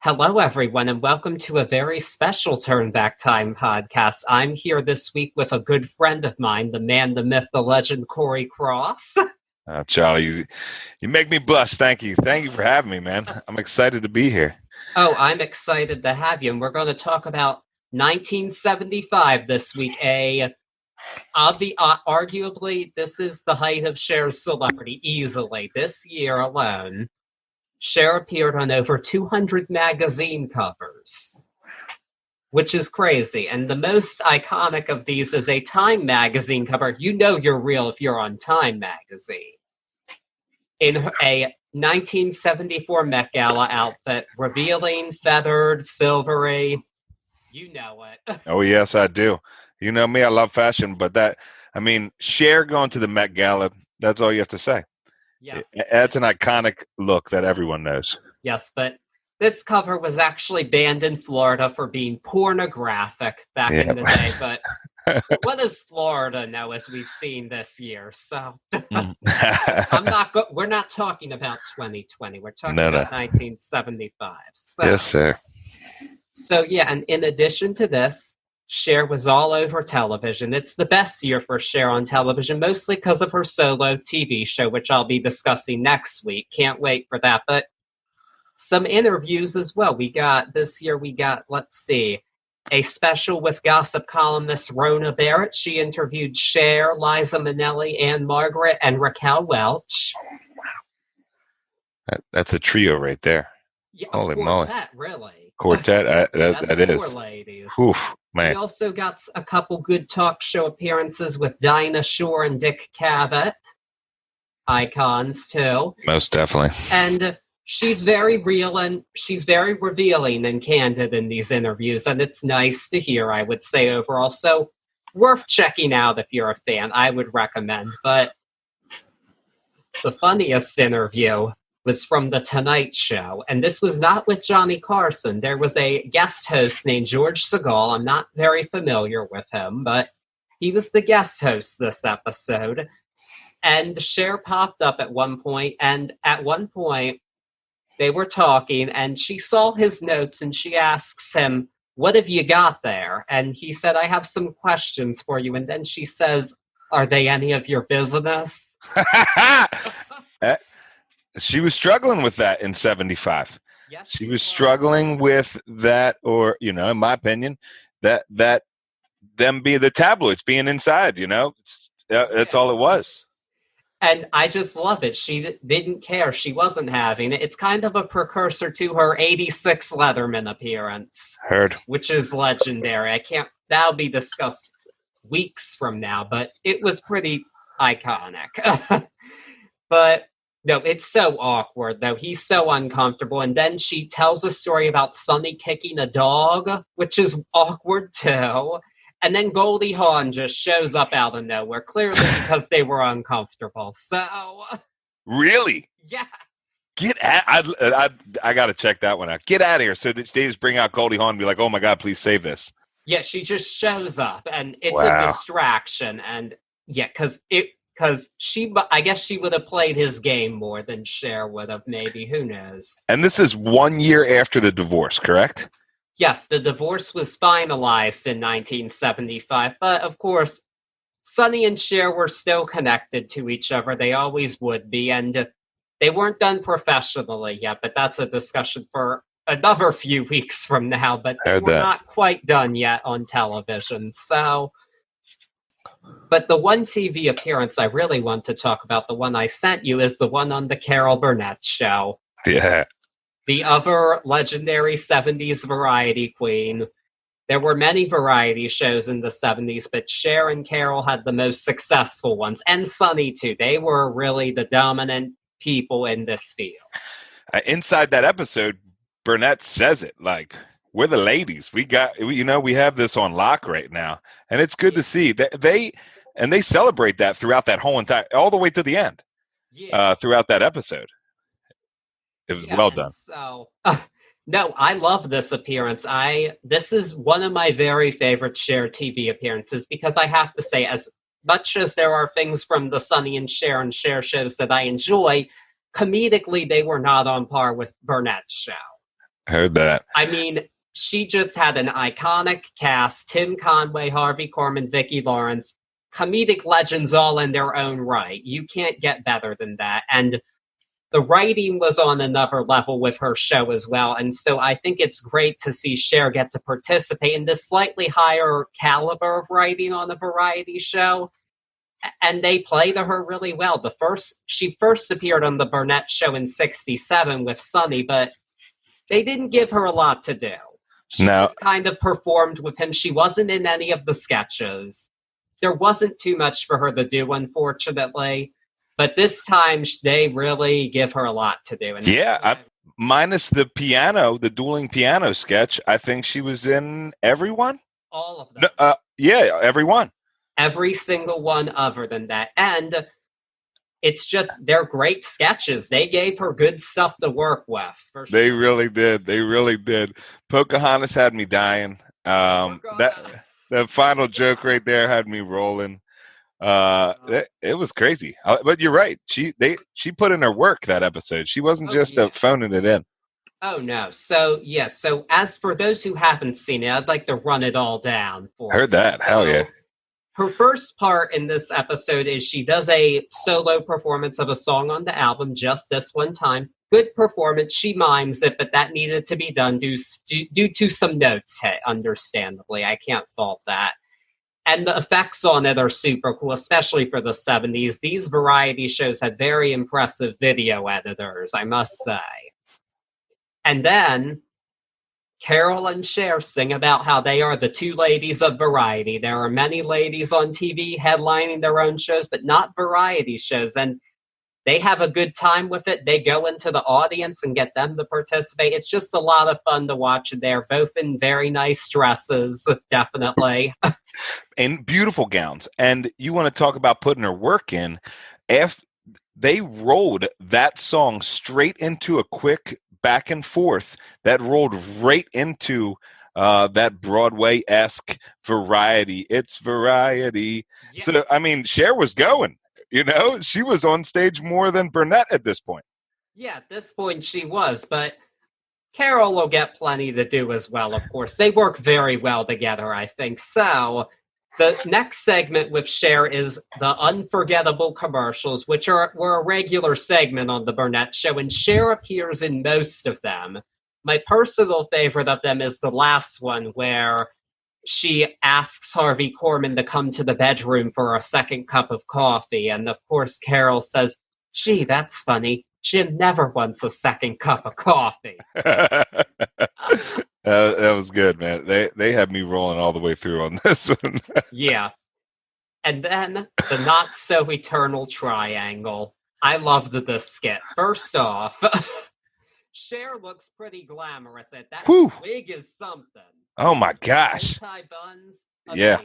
Hello, everyone, and welcome to a very special Turn Back Time podcast. I'm here this week with a good friend of mine, the man, the myth, the legend, Cory Cross. Charlie, you make me blush. Thank you. Thank you for having me, man. I'm excited to be here. Oh, I'm excited to have you, and we're going to talk about 1975 this week. Arguably, this is the height of Cher's celebrity, easily. This year alone, Cher appeared on over 200 magazine covers, which is crazy. And the most iconic of these is a Time magazine cover. You know you're real if you're on Time magazine. In a 1974 Met Gala outfit, revealing, feathered, silvery. You know it. Oh, yes, I do. You know me, I love fashion, but Cher going to the Met Gala, that's all you have to say. Yes. That's an iconic look that everyone knows. Yes, but this cover was actually banned in Florida for being pornographic back in the day. But what does Florida know, as we've seen this year? So we're not talking about 2020. We're talking about 1975. So, yes, sir. So, yeah, and in addition to this, Cher was all over television. It's the best year for Cher on television, mostly because of her solo TV show, which I'll be discussing next week. Can't wait for that. But some interviews as well. This year, let's see, a special with gossip columnist Rona Barrett. She interviewed Cher, Liza Minnelli, Anne Margaret, and Raquel Welch. That's a trio right there. Yeah, holy moly. Really. Quartet, that is. Four ladies. Oof, man. We also got a couple good talk show appearances with Dinah Shore and Dick Cavett. Icons, too. Most definitely. And she's very real and she's very revealing and candid in these interviews, and it's nice to hear, I would say, overall. So, worth checking out if you're a fan. I would recommend. But the funniest interview was from The Tonight Show, and this was not with Johnny Carson. There was a guest host named George Segal. I'm not very familiar with him, but he was the guest host this episode. And Cher popped up at one point, and at one point, they were talking, and she saw his notes, and she asks him, "What have you got there?" And he said, "I have some questions for you." And then she says, "Are they any of your business?" She was struggling with that in 75. Yes, she was struggling with that, or, in my opinion, that them being the tabloids being inside, that's all it was. And I just love it. She didn't care. She wasn't having it. It's kind of a precursor to her 86 Leatherman appearance. Heard. Which is legendary. That'll be discussed weeks from now, but it was pretty iconic. But no, it's so awkward, though. He's so uncomfortable. And then she tells a story about Sonny kicking a dog, which is awkward, too. And then Goldie Hawn just shows up out of nowhere, clearly because they were uncomfortable. So. Really? Yes. I got to check that one out. Get out of here. So they just bring out Goldie Hawn and be like, "Oh, my God, please save this." Yeah, she just shows up, and it's a distraction. And, yeah, because I guess she would have played his game more than Cher would have, maybe. Who knows? And this is 1 year after the divorce, correct? Yes, the divorce was finalized in 1975. But, of course, Sonny and Cher were still connected to each other. They always would be. And they weren't done professionally yet, but that's a discussion for another few weeks from now. But they were not quite done yet on television. So. But the one TV appearance I really want to talk about, the one I sent you, is the one on the Carol Burnett Show. Yeah. The other legendary 70s variety queen. There were many variety shows in the 70s, but Cher and Carol had the most successful ones. And Sonny, too. They were really the dominant people in this field. Inside that episode, Burnett says it like, "We're the ladies. We have this on lock right now." And it's good to see that they celebrate that throughout that whole all the way to the end, throughout that episode. It was well done. So, no, I love this appearance. This is one of my very favorite Cher TV appearances because I have to say, as much as there are things from the Sonny and Cher shows that I enjoy, comedically they were not on par with Burnett's show. Heard that. I mean, she just had an iconic cast: Tim Conway, Harvey Korman, Vicki Lawrence, comedic legends all in their own right. You can't get better than that. And the writing was on another level with her show as well. And so I think it's great to see Cher get to participate in this slightly higher caliber of writing on a variety show. And they play to her really well. She first appeared on the Burnett Show in '67 with Sonny, but they didn't give her a lot to do. She just kind of performed with him. She wasn't in any of the sketches. There wasn't too much for her to do, unfortunately. But this time, they really give her a lot to do. And minus the dueling piano sketch, I think she was in every one. All of them. Every one. Every single one other than that. And it's just, they're great sketches. They gave her good stuff to work with. For sure. They really did. They really did. Pocahontas had me dying. That final joke right there had me rolling. It was crazy. But you're right. She put in her work that episode. She wasn't just phoning it in. Oh, no. So as for those who haven't seen it, I'd like to run it all down for Heard that. Hell yeah. Her first part in this episode is she does a solo performance of a song on the album just this one time. Good performance. She mimes it, but that needed to be done due to some notes hit, understandably. I can't fault that. And the effects on it are super cool, especially for the 70s. These variety shows had very impressive video editors, I must say. And then Carol and Cher sing about how they are the two ladies of variety. There are many ladies on TV headlining their own shows, but not variety shows. And they have a good time with it. They go into the audience and get them to participate. It's just a lot of fun to watch. They're both in very nice dresses, definitely. And beautiful gowns. And you want to talk about putting her work in. If they rolled that song straight into a quick back and forth that rolled right into that Broadway-esque variety. It's variety. Yeah. So, I mean, Cher was going. You know, she was on stage more than Burnett at this point. Yeah, at this point she was, but Carol will get plenty to do as well, of course. They work very well together, I think. So the next segment with Cher is the unforgettable commercials, which were a regular segment on the Burnett Show, and Cher appears in most of them. My personal favorite of them is the last one where she asks Harvey Korman to come to the bedroom for a second cup of coffee. And of course, Carol says, "Gee, that's funny. Jim never wants a second cup of coffee." That was good, man. They had me rolling all the way through on this one. Yeah. And then the not so eternal triangle. I loved this skit. First off, Cher looks pretty glamorous at that. Wig is something. Oh my gosh. Buns, yeah.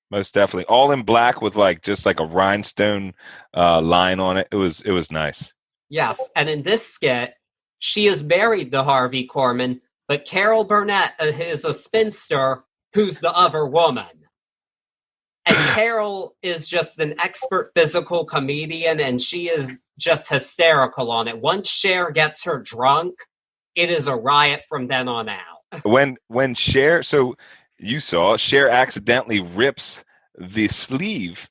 Most definitely. All in black with just like a rhinestone line on it. It was nice. Yes. And in this skit, she is married to Harvey Korman, but Carol Burnett is a spinster who's the other woman. And Carol is just an expert physical comedian, and she is just hysterical on it. Once Cher gets her drunk, it is a riot from then on out. When Cher, so you saw Cher accidentally rips the sleeve,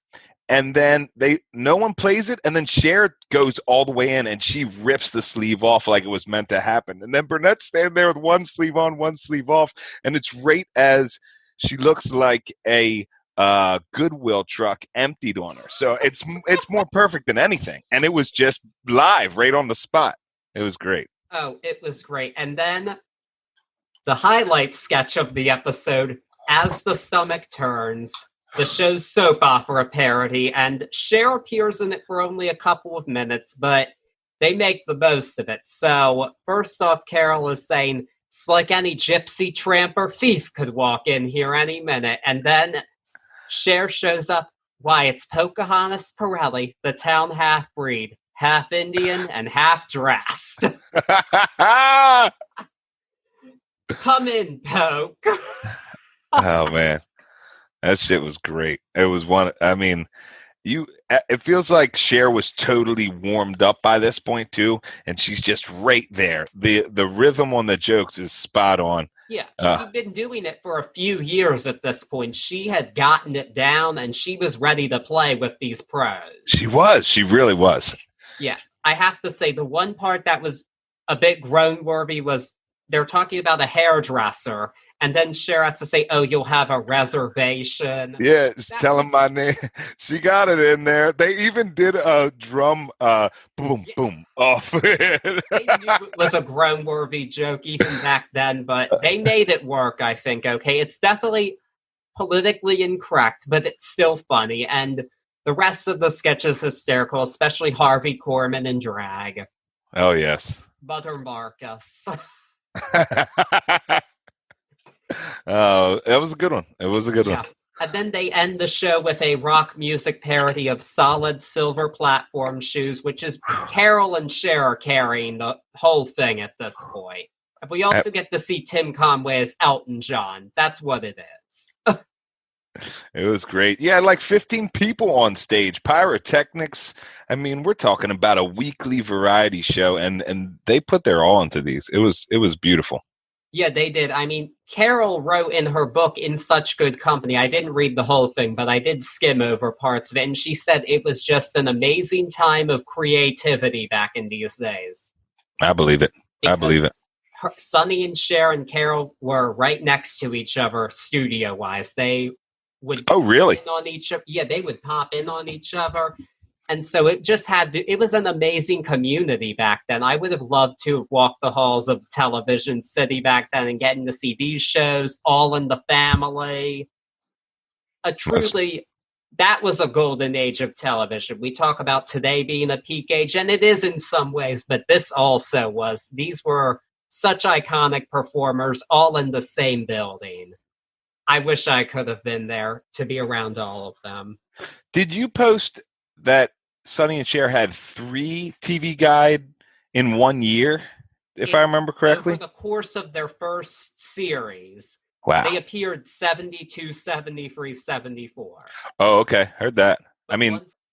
and then no one plays it, and then Cher goes all the way in and she rips the sleeve off like it was meant to happen. And then Burnett's standing there with one sleeve on, one sleeve off, and it's right as she looks like a Goodwill truck emptied on her. So it's more perfect than anything. And it was just live right on the spot. It was great. Oh, it was great. And then the highlight sketch of the episode, As the Stomach Turns, the show's soap opera parody, and Cher appears in it for only a couple of minutes, but they make the most of it. So, first off, Carol is saying, "It's like any gypsy, tramp, or thief could walk in here any minute." And then Cher shows up. "Why, it's Pocahontas Pirelli, the town half-breed, half Indian and half dressed." Come in, Poke. Oh, man. That shit was great. It was one. I mean, it feels like Cher was totally warmed up by this point too, and she's just right there. The rhythm on the jokes is spot on. Yeah, she'd been doing it for a few years at this point. She had gotten it down, and she was ready to play with these pros. She really was. Yeah, I have to say the one part that was a bit groan-worthy was they're talking about a hairdresser, and then Cher has to say, "Oh, you'll have a reservation." Yeah, tell him my name. She got it in there. They even did a drum boom, boom off. They knew it was a groan-worthy joke even back then, but they made it work, I think, okay? It's definitely politically incorrect, but it's still funny, and the rest of the sketch is hysterical, especially Harvey Korman in drag. Oh, yes. Butter Marcus. Oh, that was a good one. It was a good one. And then they end the show with a rock music parody of Solid Silver Platform Shoes, which is Carol and Cher are carrying the whole thing at this point. We also get to see Tim Conway as Elton John. That's what it is. It was great. Yeah, like 15 people on stage, pyrotechnics. I mean, we're talking about a weekly variety show, and they put their all into these. It was beautiful. Yeah, they did. I mean, Carol wrote in her book, In Such Good Company, I didn't read the whole thing, but I did skim over parts of it, and she said it was just an amazing time of creativity back in these days. I believe it. I believe it. Sonny and Cher and Carol were right next to each other studio-wise. They would really? On each other. Yeah, they would pop in on each other. And so it just it was an amazing community back then. I would have loved to have walked the halls of Television City back then and getting to see these shows, All in the Family. That was a golden age of television. We talk about today being a peak age, and it is in some ways, but this also was. These were such iconic performers, all in the same building. I wish I could have been there to be around all of them. Did you post that Sonny and Cher had 3 TV Guide in 1 year, if I remember correctly? Over the course of their first series. Wow. They appeared 72, 73, 74. Oh, okay. Heard that. But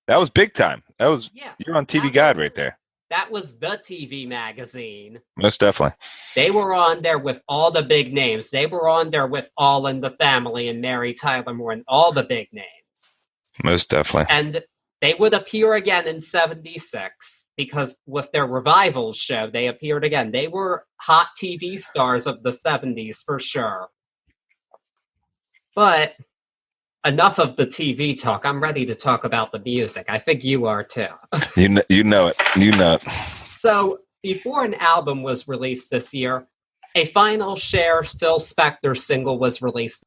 that was big time. You're on TV Guide right there. That was the TV magazine. Most definitely. They were on there with all the big names. They were on there with All in the Family and Mary Tyler Moore and all the big names. Most definitely. And they would appear again in 76 because with their revival show, they appeared again. They were hot TV stars of the 70s for sure. But enough of the TV talk. I'm ready to talk about the music. I think you are too. You know it. You know it. So before an album was released this year, a final Cher Phil Spector single was released.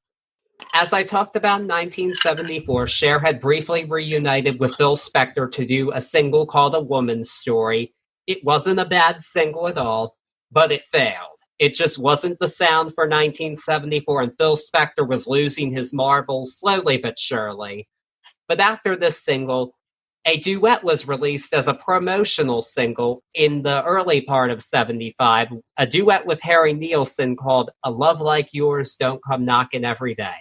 As I talked about in 1974, Cher had briefly reunited with Phil Spector to do a single called A Woman's Story. It wasn't a bad single at all, but it failed. It just wasn't the sound for 1974, and Phil Spector was losing his marbles slowly but surely. But after this single, a duet was released as a promotional single in the early part of 75, a duet with Harry Nilsson called A Love Like Yours Don't Come Knockin' Every Day.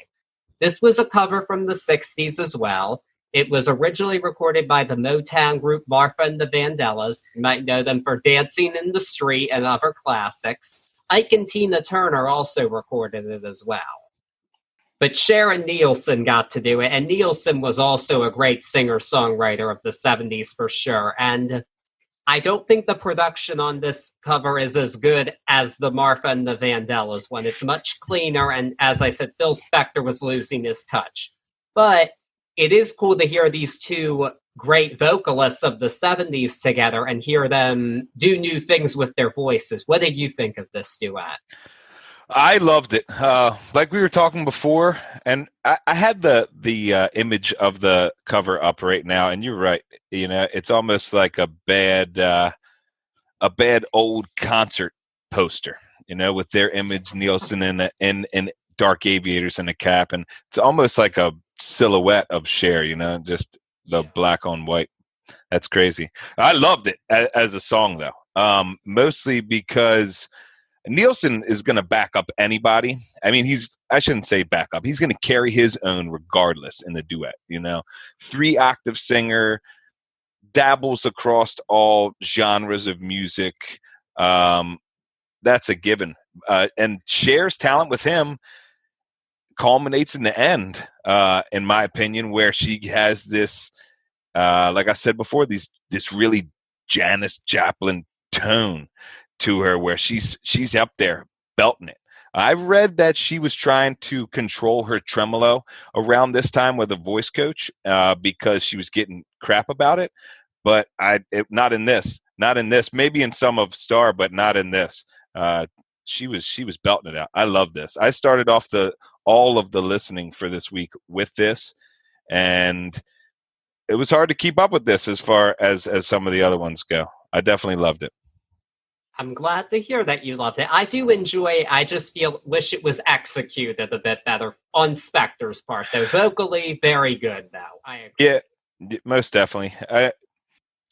This was a cover from the 60s as well. It was originally recorded by the Motown group Martha and the Vandellas. You might know them for Dancing in the Street and other classics. Ike and Tina Turner also recorded it as well. But Cher and Nilsson got to do it, and Nilsson was also a great singer-songwriter of the 70s for sure. And I don't think the production on this cover is as good as the Martha and the Vandellas one. It's much cleaner, and as I said, Phil Spector was losing his touch. But it is cool to hear these two great vocalists of the 70s together and hear them do new things with their voices. What did you think of this duet? I loved it. Like we were talking before, and I had the image of the cover up right now, and you're right. You know, it's almost like a bad old concert poster. You know, with their image, Nilsson in dark aviators and a cap, and it's almost like a silhouette of Cher. You know, just the black on white. That's crazy. I loved it as a song, though, mostly because Nilsson is going to back up anybody. I mean, I shouldn't say back up. He's going to carry his own regardless in the duet, 3-octave singer, dabbles across all genres of music. That's a given. And Cher's talent with him culminates in the end, in my opinion, where she has this, like I said before, this really Janis Joplin tone to her, where she's up there belting it. I've read that she was trying to control her tremolo around this time with a voice coach, because she was getting crap about it. But not in this. Maybe in some of Star, but not in this. She was belting it out. I love this. I started off all of the listening for this week with this, and it was hard to keep up with this as far as some of the other ones go. I definitely loved it. I'm glad to hear that you loved it. I do enjoy it. I just wish it was executed a bit better on Spector's part, though. Vocally, very good, though. I agree. Yeah, most definitely.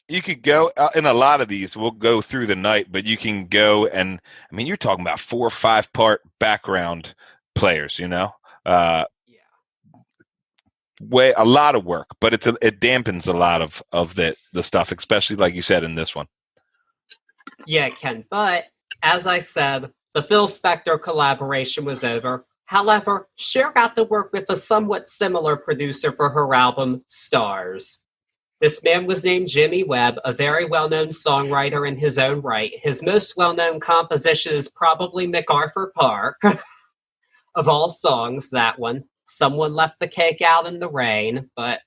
You could go in a lot of these. We'll go through the night, but you can go and you're talking about 4 or 5 part background players. A lot of work, but it dampens a lot of the stuff, especially like you said in this one. Yeah, it can. But as I said, the Phil Spector collaboration was over. However, Cher got to work with a somewhat similar producer for her album Stars. This man was named Jimmy Webb, a very well-known songwriter in his own right. His most well-known composition is probably MacArthur Park. Of all songs, that one. Someone left the cake out in the rain, but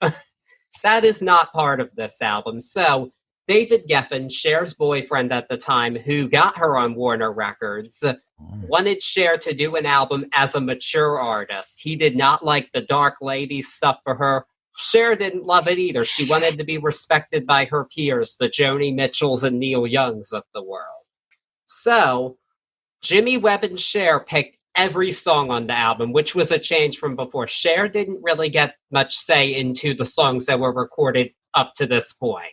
that is not part of this album. So, David Geffen, Cher's boyfriend at the time, who got her on Warner Records, wanted Cher to do an album as a mature artist. He did not like the Dark Ladies stuff for her. Cher didn't love it either. She wanted to be respected by her peers, the Joni Mitchells and Neil Youngs of the world. So, Jimmy Webb and Cher picked every song on the album, which was a change from before. Cher didn't really get much say into the songs that were recorded up to this point.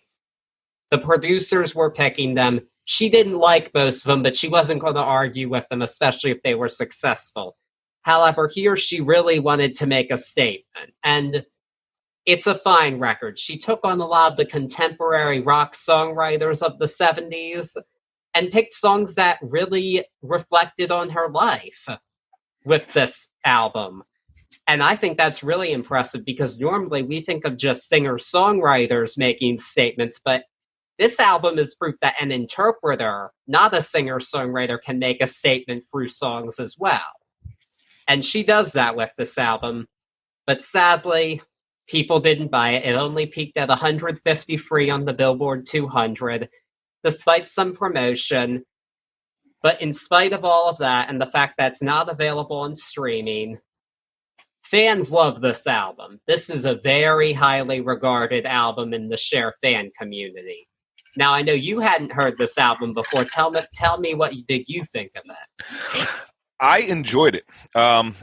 The producers were picking them. She didn't like most of them, but she wasn't going to argue with them, especially if they were successful. However, here she really wanted to make a statement, and it's a fine record. She took on a lot of the contemporary rock songwriters of the 70s and picked songs that really reflected on her life with this album. And I think that's really impressive, because normally we think of just singer-songwriters making statements, but this album is proof that an interpreter, not a singer-songwriter, can make a statement through songs as well. And she does that with this album. But sadly, people didn't buy it. It only peaked at 153 on the Billboard 200, despite some promotion. But in spite of all of that, and the fact that it's not available on streaming, fans love this album. This is a very highly regarded album in the Cher fan community. Now, I know you hadn't heard this album before. Tell me what did you think of it? I enjoyed it.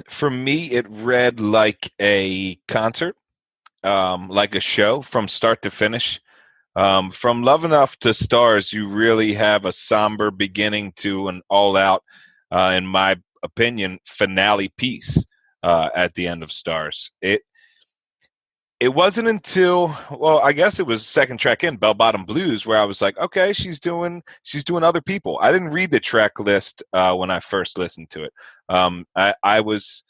For me, it read like a concert, like a show from start to finish. From Love Enough to Stars, you really have a somber beginning to an all-out, in my opinion, finale piece at the end of Stars. It wasn't until, I guess it was second track in, Bell Bottom Blues, where I was like, okay, she's doing other people. I didn't read the track list when I first listened to it. I was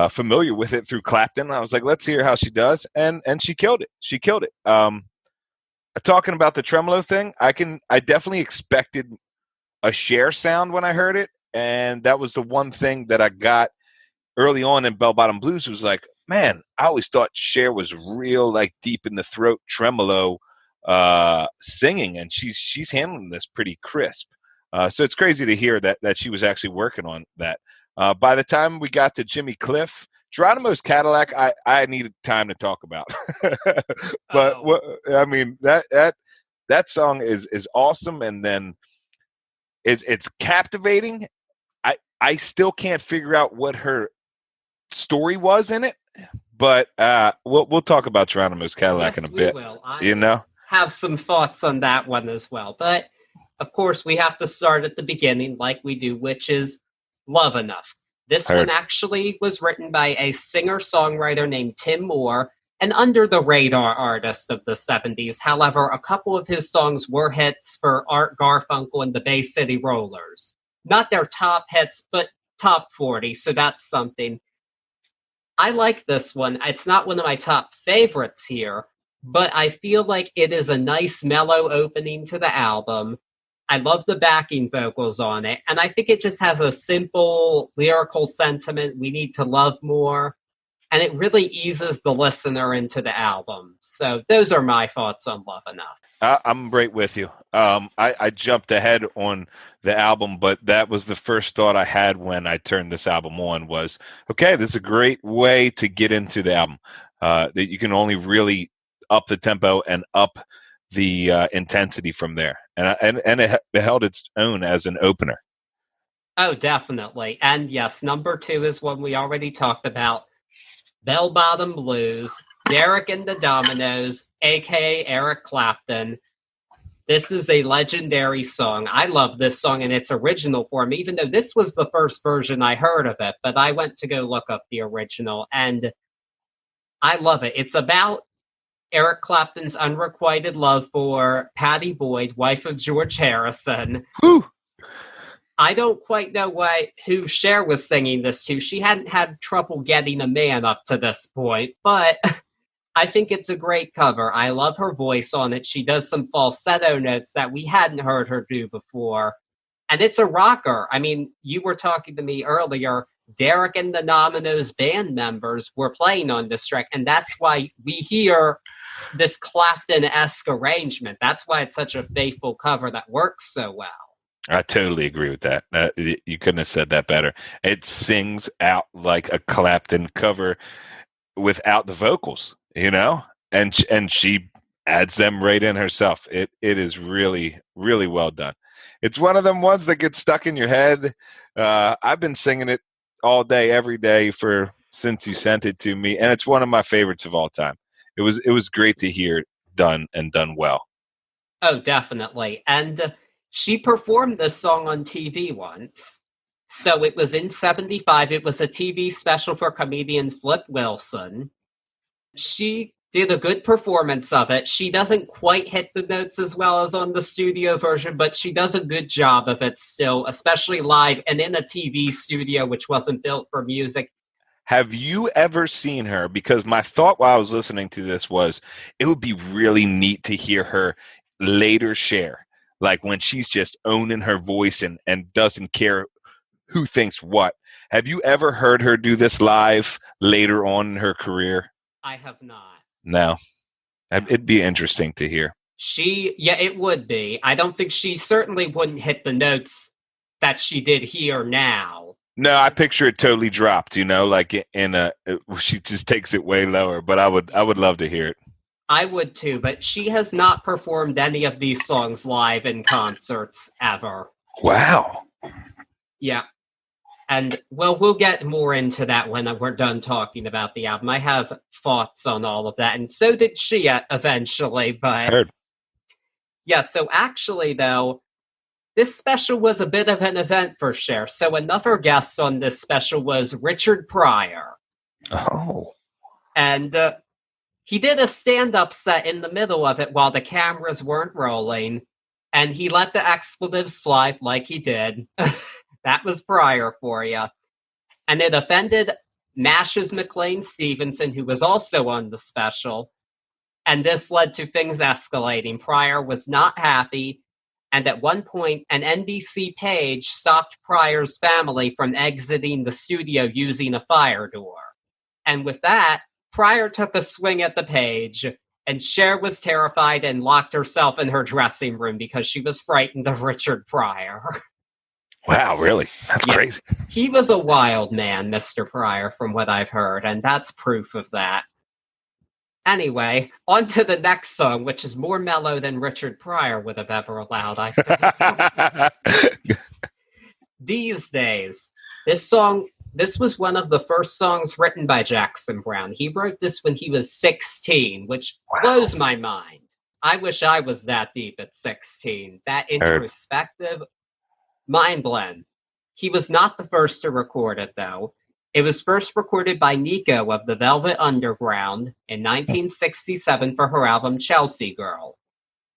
familiar with it through Clapton. I was like, let's hear how she does, and she killed it. She killed it. Talking about the tremolo thing, I definitely expected a Cher sound when I heard it, and that was the one thing that I got early on in Bell Bottom Blues. Was like, man, I always thought Cher was real, like deep in the throat tremolo singing, and she's handling this pretty crisp. So it's crazy to hear that she was actually working on that. By the time we got to Jimmy Cliff, Geronimo's Cadillac, I needed time to talk about. But that song is awesome, and then it's captivating. I still can't figure out what her story was in it, but we'll talk about Geronimo's Cadillac in a bit. I have some thoughts on that one as well. But of course, we have to start at the beginning like we do, which is Love Enough. This one actually was written by a singer-songwriter named Tim Moore, an under-the-radar artist of the 70s. However, a couple of his songs were hits for Art Garfunkel and the Bay City Rollers. Not their top hits, but top 40, so that's something. I like this one. It's not one of my top favorites here, but I feel like it is a nice, mellow opening to the album. I love the backing vocals on it, and I think it just has a simple lyrical sentiment: we need to love more, and it really eases the listener into the album. So those are my thoughts on Love Enough. I'm right with you. I jumped ahead on the album, but that was the first thought I had when I turned this album on was, okay, this is a great way to get into the album. That you can only really up the tempo and up the intensity from there. And it held its own as an opener. Oh, definitely. And yes, number 2 is one we already talked about. Bell Bottom Blues, Derek and the Dominoes, a.k.a. Eric Clapton. This is a legendary song. I love this song in its original form, even though this was the first version I heard of it. But I went to go look up the original, and I love it. It's about Eric Clapton's unrequited love for Pattie Boyd, wife of George Harrison. Whew. I don't quite know who Cher was singing this to. She hadn't had trouble getting a man up to this point, but I think it's a great cover. I love her voice on it. She does some falsetto notes that we hadn't heard her do before. And it's a rocker. I mean, you were talking to me earlier. Derek and the Dominoes band members were playing on this track, and that's why we hear this Clapton-esque arrangement. That's why it's such a faithful cover that works so well. I totally agree with that. You couldn't have said that better. It sings out like a Clapton cover without the vocals, you know? And she adds them right in herself. It is really, really well done. It's one of them ones that gets stuck in your head. I've been singing it all day, every day since you sent it to me, and it's one of my favorites of all time. It was great to hear done well. Oh, definitely. And she performed this song on TV once. So it was in 75. It was a TV special for comedian Flip Wilson. She did a good performance of it. She doesn't quite hit the notes as well as on the studio version, but she does a good job of it still, especially live and in a TV studio, which wasn't built for music. Have you ever seen her? Because my thought while I was listening to this was it would be really neat to hear her later share. Like when she's just owning her voice and doesn't care who thinks what. Have you ever heard her do this live later on in her career? I have not. No. It'd be interesting to hear. It would be. I don't think she certainly wouldn't hit the notes that she did here now. No, I picture it totally dropped, like she just takes it way lower, but I would love to hear it. I would too, but she has not performed any of these songs live in concerts ever. Wow. Yeah. And, we'll get more into that when we're done talking about the album. I have thoughts on all of that, and so did she eventually, but... Heard. Yeah, so actually, though, this special was a bit of an event for Cher. So another guest on this special was Richard Pryor. Oh. And he did a stand-up set in the middle of it while the cameras weren't rolling, and he let the expletives fly like he did. That was Pryor for you. And it offended Mash's McLean Stevenson, who was also on the special. And this led to things escalating. Pryor was not happy. And at one point, an NBC page stopped Pryor's family from exiting the studio using a fire door. And with that, Pryor took a swing at the page. And Cher was terrified and locked herself in her dressing room because she was frightened of Richard Pryor. Wow, really? That's crazy. He was a wild man, Mr. Pryor, from what I've heard, and that's proof of that. Anyway, on to the next song, which is more mellow than Richard Pryor would have ever allowed, I think. These Days. This was one of the first songs written by Jackson Browne. He wrote this when he was 16, which blows my mind. I wish I was that deep at 16. That Heard. introspective, mind blend. He was not the first to record it, though. It was first recorded by Nico of the Velvet Underground in 1967 for her album Chelsea Girl.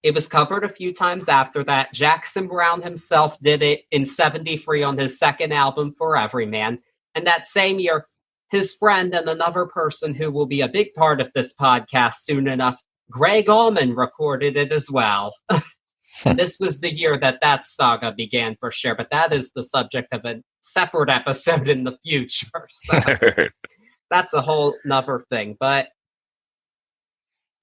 It was covered a few times after that. Jackson Browne himself did it in 73 on his second album, For Everyman. And that same year, his friend and another person who will be a big part of this podcast soon enough, Greg Allman, recorded it as well. And this was the year that saga began for Cher, but that is the subject of a separate episode in the future. So that's a whole nother thing. But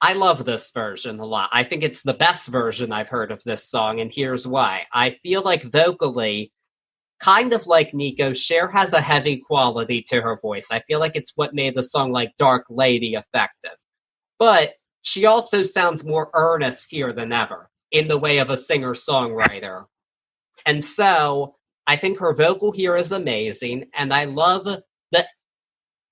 I love this version a lot. I think it's the best version I've heard of this song, and here's why. I feel like vocally, kind of like Nico, Cher has a heavy quality to her voice. I feel like it's what made the song like Dark Lady effective. But she also sounds more earnest here than ever in the way of a singer-songwriter. And so I think her vocal here is amazing, and I love the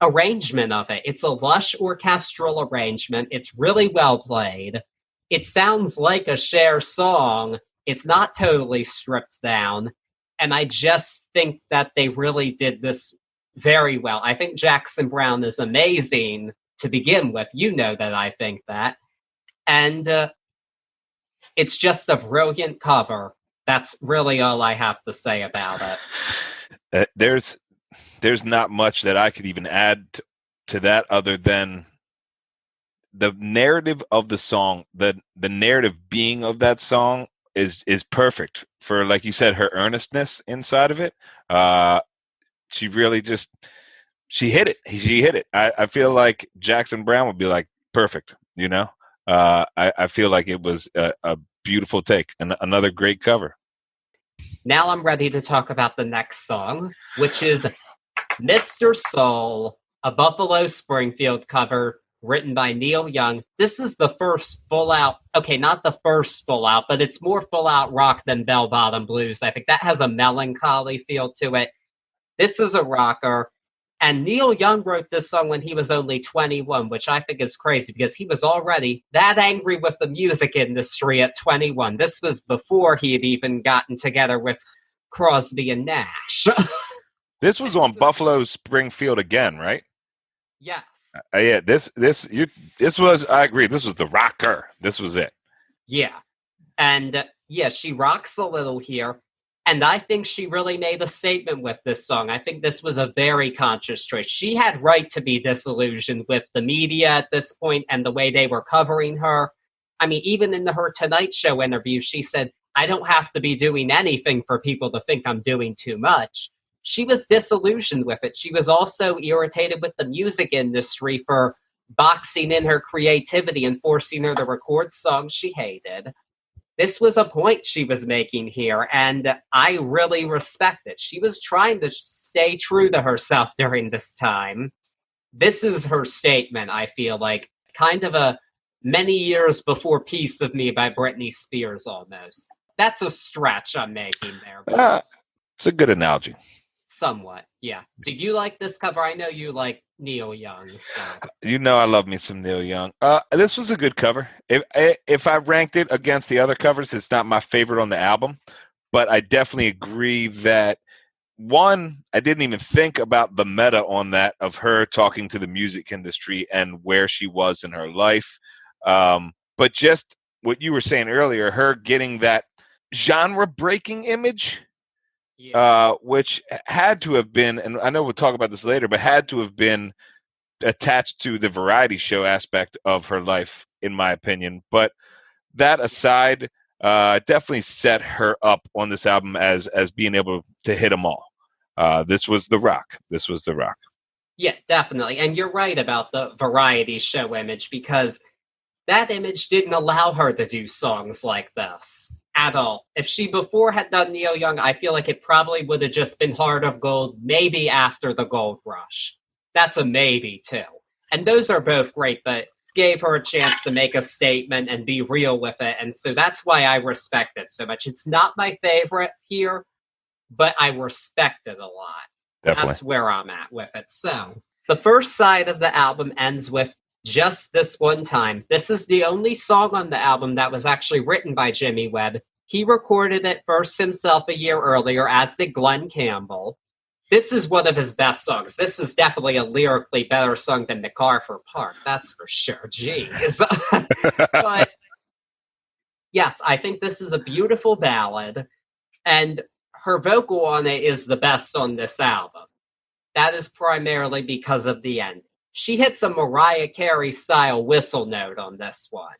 arrangement of it. It's a lush orchestral arrangement. It's really well played. It sounds like a Cher song. It's not totally stripped down. And I just think that they really did this very well. I think Jackson Browne is amazing to begin with. You know that I think that. And it's just a brilliant cover. That's really all I have to say about it. There's not much that I could even add to that other than the narrative of the song. The narrative being of that song is perfect for, like you said, her earnestness inside of it. She really she hit it. She hit it. I feel like Jackson Browne would be like, perfect, you know? I feel like it was a beautiful take and another great cover. Now I'm ready to talk about the next song, which is Mr. Soul, a Buffalo Springfield cover written by Neil Young. This is the first full-out, okay, not the first full-out, but it's more full-out rock than Bell Bottom Blues. I think that has a melancholy feel to it. This is a rocker, and Neil Young wrote this song when he was only 21, which I think is crazy because he was already that angry with the music industry at 21. This was before he had even gotten together with Crosby and Nash. This was on Buffalo Springfield again, right? Yes. Yeah, this was, I agree, this was the rocker. This was it. Yeah. And yeah, she rocks a little here. And I think she really made a statement with this song. I think this was a very conscious choice. She had right to be disillusioned with the media at this point and the way they were covering her. I mean, even in her Tonight Show interview, she said, I don't have to be doing anything for people to think I'm doing too much. She was disillusioned with it. She was also irritated with the music industry for boxing in her creativity and forcing her to record songs she hated. This was a point she was making here, and I really respect it. She was trying to stay true to herself during this time. This is her statement, I feel like. Kind of a Many Years Before Piece of Me by Britney Spears, almost. That's a stretch I'm making there. It's a good analogy. Somewhat, yeah. Do you like this cover? I know you like Neil Young. So. You know I love me some Neil Young. This was a good cover. If I ranked it against the other covers, it's not my favorite on the album. But I definitely agree that, one, I didn't even think about the meta on that of her talking to the music industry and where she was in her life. But just what you were saying earlier, her getting that genre-breaking image, which had to have been, and I know we'll talk about this later, but had to have been attached to the variety show aspect of her life, in my opinion. But that aside, definitely set her up on this album as being able to hit them all. This was the rock. This was the rock. Yeah, definitely. And you're right about the variety show image, because that image didn't allow her to do songs like this at all. If she before had done Neil Young, I feel like it probably would have just been Heart of Gold, maybe after the Gold Rush. That's a maybe, too. And those are both great, but gave her a chance to make a statement and be real with it. And so that's why I respect it so much. It's not my favorite here, but I respect it a lot. Definitely. That's where I'm at with it. So the first side of the album ends with Just This One Time. This is the only song on the album that was actually written by Jimmy Webb. He recorded it first himself a year earlier, as did Glenn Campbell. This is one of his best songs. This is definitely a lyrically better song than MacArthur Park, that's for sure. Jeez. But yes, I think this is a beautiful ballad, and her vocal on it is the best on this album. That is primarily because of the end. She hits a Mariah Carey-style whistle note on this one.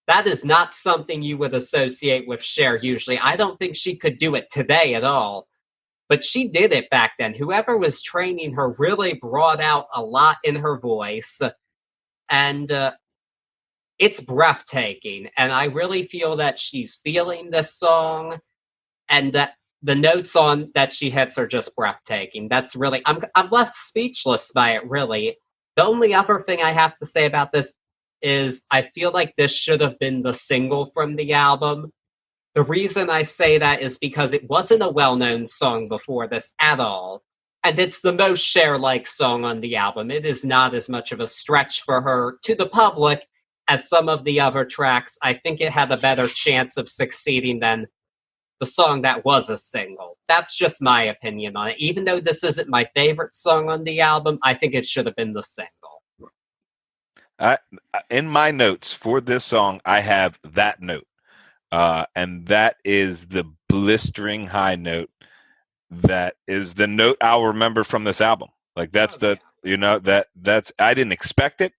That is not something you would associate with Cher usually. I don't think she could do it today at all. But she did it back then. Whoever was training her really brought out a lot in her voice. And it's breathtaking. And I really feel that she's feeling this song. And that the notes on that she hits are just breathtaking. That's really... I'm left speechless by it, really. The only other thing I have to say about this is I feel like this should have been the single from the album. The reason I say that is because it wasn't a well-known song before this at all. And it's the most Cher-like song on the album. It is not as much of a stretch for her to the public as some of the other tracks. I think it had a better chance of succeeding than the song that was a single. That's just my opinion on it. Even though this isn't my favorite song on the album, I think it should have been the single. In my notes for this song, I have that note. And that is the blistering high note. That is the note I'll remember from this album. Like that's that's, I didn't expect it.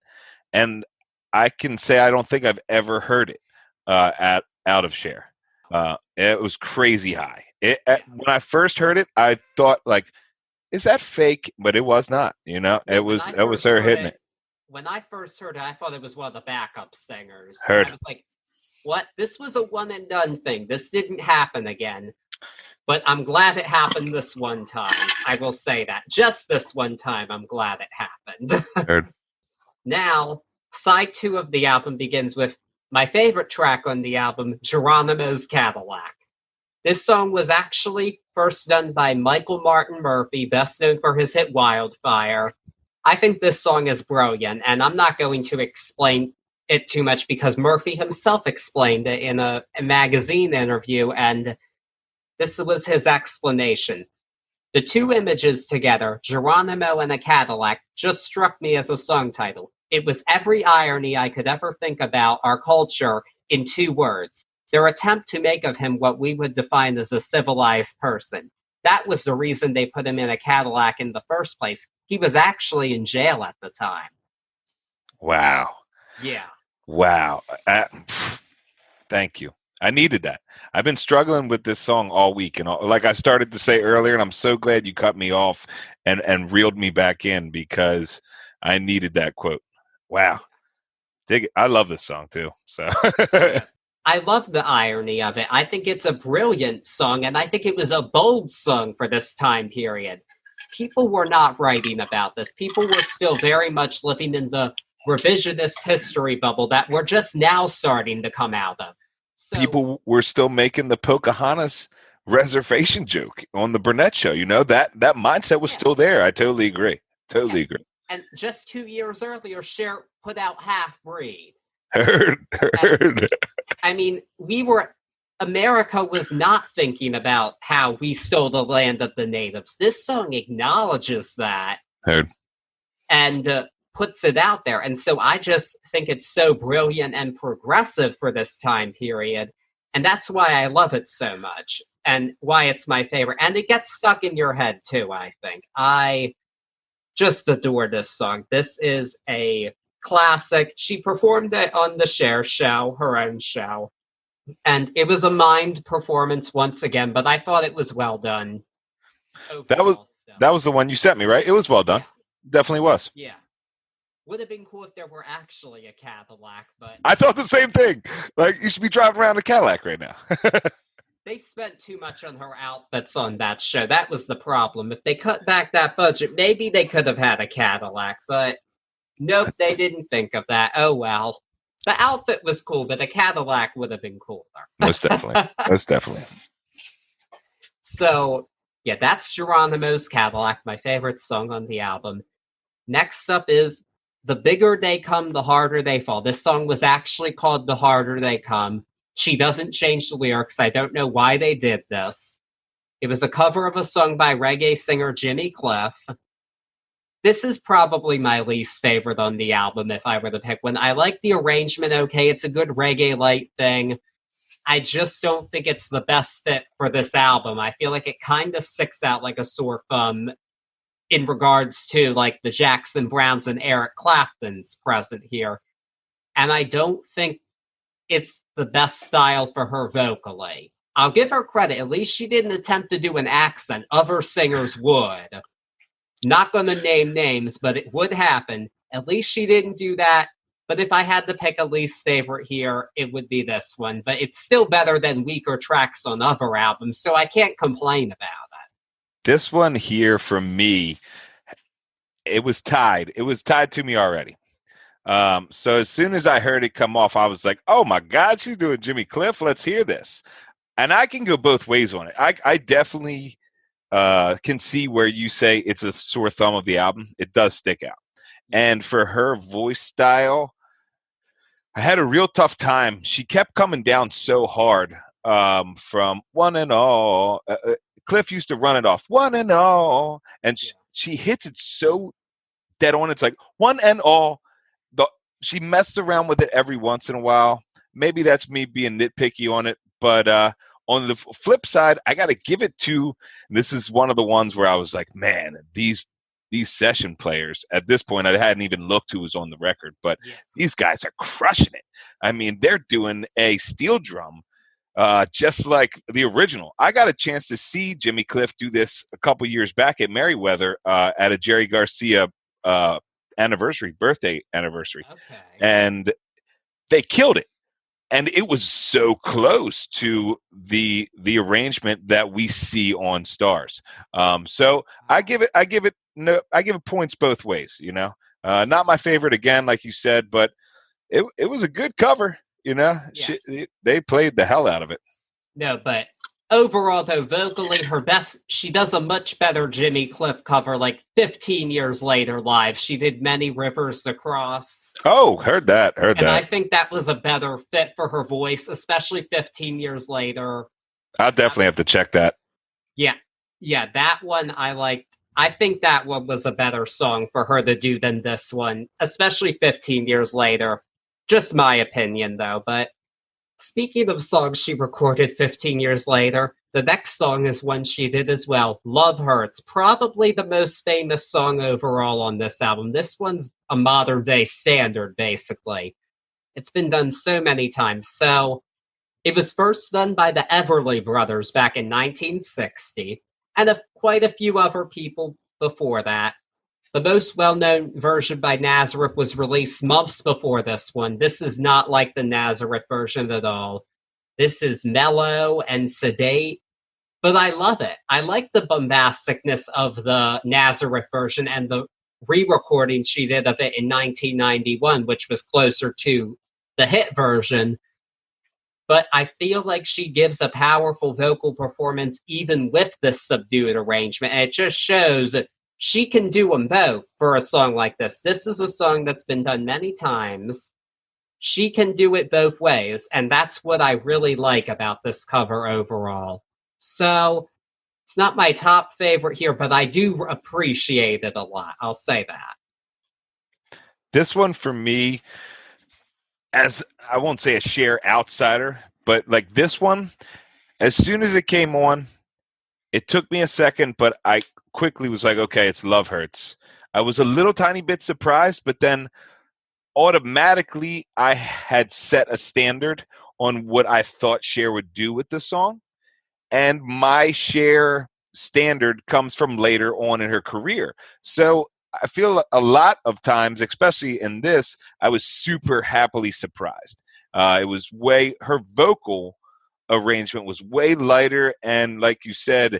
And I can say, I don't think I've ever heard it, out of Cher. It was crazy high. When I first heard it, I thought like, is that fake? But it was not, it was her hitting it. When I first heard it, I thought it was one of the backup singers. Heard. I was like, what? This was a one and done thing. This didn't happen again. But I'm glad it happened this one time. I will say that. Just this one time, I'm glad it happened. Heard. Now, side 2 of the album begins with my favorite track on the album, Geronimo's Cadillac. This song was actually first done by Michael Martin Murphey, best known for his hit Wildfire. I think this song is brilliant, and I'm not going to explain it too much because Murphy himself explained it in a magazine interview, and this was his explanation. The two images together, Geronimo and a Cadillac, just struck me as a song title. It was every irony I could ever think about our culture in 2 words. Their attempt to make of him what we would define as a civilized person. That was the reason they put him in a Cadillac in the first place. He was actually in jail at the time. Wow. Yeah. Wow. Thank you. I needed that. I've been struggling with this song all week. And like I started to say earlier, and I'm so glad you cut me off and reeled me back in because I needed that quote. Wow. Dig it. I love this song too. So I love the irony of it. I think it's a brilliant song, and I think it was a bold song for this time period. People were not writing about this. People were still very much living in the revisionist history bubble that we're just now starting to come out of. So, people were still making the Pocahontas reservation joke on the Burnett Show. That mindset was still there. I totally agree. Totally agree. And just 2 years earlier, Cher put out Half Breed. Heard. I mean, America was not thinking about how we stole the land of the natives. This song acknowledges that. Heard. And puts it out there. And so I just think it's so brilliant and progressive for this time period. And that's why I love it so much and why it's my favorite. And it gets stuck in your head too, I think. I just adore this song. This is a classic. She performed it on the Cher show, her own show. And it was a mimed performance once again, but I thought it was well done. Overall, that was the one you sent me, right? It was well done. Yeah. Definitely was. Yeah. Would have been cool if there were actually a Cadillac, but... I thought the same thing. Like, you should be driving around a Cadillac right now. They spent too much on her outfits on that show. That was the problem. If they cut back that budget, maybe they could have had a Cadillac, but nope, they didn't think of that. Oh, well. The outfit was cool, but a Cadillac would have been cooler. Most definitely. Most definitely. So, yeah, that's Geronimo's Cadillac, my favorite song on the album. Next up is The bigger they come, the harder they fall. This song was actually called The Harder They Come. She doesn't change the lyrics. I don't know why they did this. It was a cover of a song by reggae singer Jimmy Cliff. This is probably my least favorite on the album if I were to pick one. I like the arrangement, okay, it's a good reggae light thing. I just don't think it's the best fit for this album. I feel like it kind of sticks out like a sore thumb in regards to like the Jackson Browns and Eric Clapton's present here. And I don't think it's the best style for her vocally. I'll give her credit. At least she didn't attempt to do an accent. Other singers would. Not going to name names, but it would happen. At least she didn't do that. But if I had to pick a least favorite here, it would be this one. But it's still better than weaker tracks on other albums, so I can't complain about it. This one here for me, it was tied. It was tied to me already. So as soon as I heard it come off, I was like, oh my God, she's doing Jimmy Cliff. Let's hear this. And I can go both ways on it. I definitely can see where you say it's a sore thumb of the album. It does stick out. And for her voice style, I had a real tough time. She kept coming down so hard from one and all. Cliff used to run it off, one and all. And she hits it so dead on. It's like, one and all. She messed around with it every once in a while. Maybe that's me being nitpicky on it. But on the flip side, I got to give it to, this is one of the ones where I was like, man, these session players, at this point, I hadn't even looked who was on the record, but these guys are crushing it. I mean, they're doing a steel drum just like the original. I got a chance to see Jimmy Cliff do this a couple years back at Merriweather at a Jerry Garcia birthday anniversary. Okay. And they killed it. And it was so close to the arrangement that we see on Stars. So I give it points both ways, you know. Not my favorite again, like you said, but it was a good cover, you know. Yeah. They played the hell out of it. No, but overall, though, vocally, her best, she does a much better Jimmy Cliff cover like 15 years later live. She did Many Rivers to Cross. Oh, heard that. And I think that was a better fit for her voice, especially 15 years later. I'll definitely have to check that. Yeah, that one I liked. I think that one was a better song for her to do than this one, especially 15 years later. Just my opinion, though, but speaking of songs she recorded 15 years later, the next song is one she did as well, Love Hurts. Probably the most famous song overall on this album. This one's a modern-day standard, basically. It's been done so many times. So, it was first done by the Everly Brothers back in 1960, and quite a few other people before that. The most well-known version by Nazareth was released months before this one. This is not like the Nazareth version at all. This is mellow and sedate, but I love it. I like the bombasticness of the Nazareth version and the re-recording she did of it in 1991, which was closer to the hit version. But I feel like she gives a powerful vocal performance even with this subdued arrangement. And it just shows that she can do them both for a song like this. This is a song that's been done many times. She can do it both ways, and that's what I really like about this cover overall. So, it's not my top favorite here, but I do appreciate it a lot. I'll say that. This one for me, as I won't say a Cher outsider, but like this one, as soon as it came on, it took me a second, but I quickly was like, okay, it's Love Hurts. I was a little tiny bit surprised, but then automatically I had set a standard on what I thought Cher would do with the song. And my Cher standard comes from later on in her career. So I feel a lot of times, especially in this, I was super happily surprised. Her vocal arrangement was way lighter. And like you said,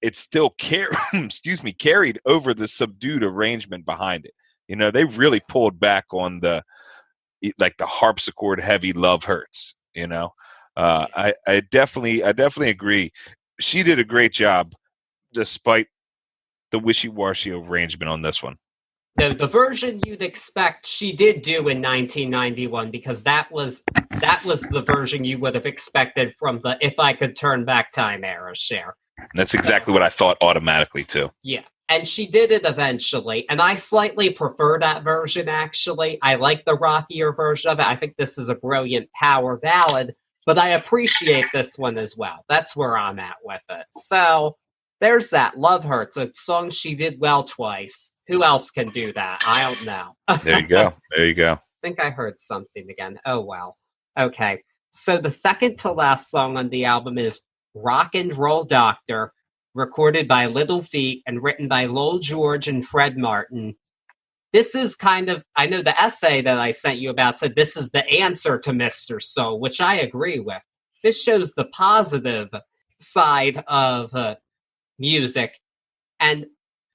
it still carried over the subdued arrangement behind it. You know, they really pulled back on the harpsichord heavy Love Hurts, you know. I definitely agree. She did a great job despite the wishy-washy arrangement on this one. No, the version you'd expect she did do in 1991, because that was the version you would have expected from the If I Could Turn Back Time era, Cher. That's exactly what I thought automatically, too. Yeah, and she did it eventually, and I slightly prefer that version, actually. I like the rockier version of it. I think this is a brilliant power ballad, but I appreciate this one as well. That's where I'm at with it. So, there's that. Love Hurts, a song she did well twice. Who else can do that? I don't know. There you go. There you go. I think I heard something again. Oh, well. Okay. So the second to last song on the album is Rock and Roll Doctor, recorded by Little Feat and written by Lowell George and Fred Martin. This is kind of, I know the essay that I sent you about said this is the answer to Mr. Soul, which I agree with. This shows the positive side of music. And